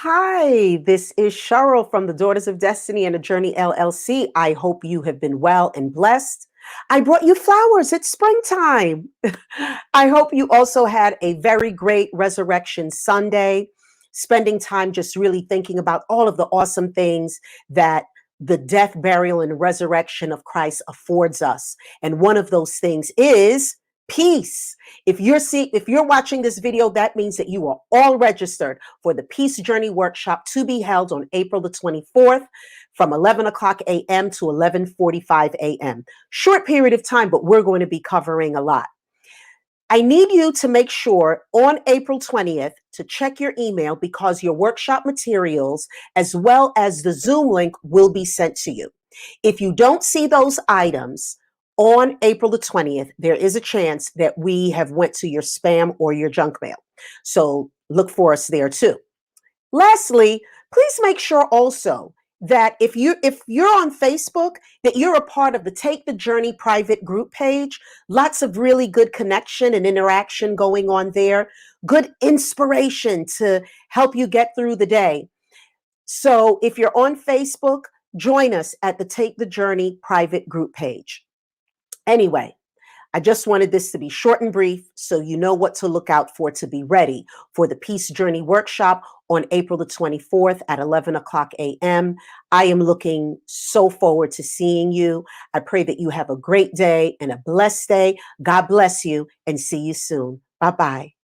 Hi, this is Cheryl from the Daughters of Destiny and a Journey LLC. I hope you have been well and blessed. I brought you flowers. It's springtime. I hope you also had a very great Resurrection Sunday, spending time just really thinking about all of the awesome things that the death, burial, and resurrection of Christ affords us. And one of those things is peace. If you're watching this video, that means that you are all registered for the Peace Journey Workshop to be held on April the 24th from 11 o'clock a.m. to 11:45 a.m. Short period of time, but we're going to be covering a lot. I need you to make sure on April 20th to check your email because your workshop materials as well as the Zoom link will be sent to you. If you don't see those items on April the 20th, there is a chance that we have went to your spam or your junk mail. So look for us there too. Lastly, please make sure also that if you're on Facebook, that you're a part of the Take the Journey private group page. Lots of really good connection and interaction going on there. Good inspiration to help you get through the day. So if you're on Facebook, join us at the Take the Journey private group page. Anyway, I just wanted this to be short and brief so you know what to look out for to be ready for the Peace Journey Workshop on April the 24th at 11 o'clock a.m. I am looking so forward to seeing you. I pray that you have a great day and a blessed day. God bless you and see you soon. Bye-bye.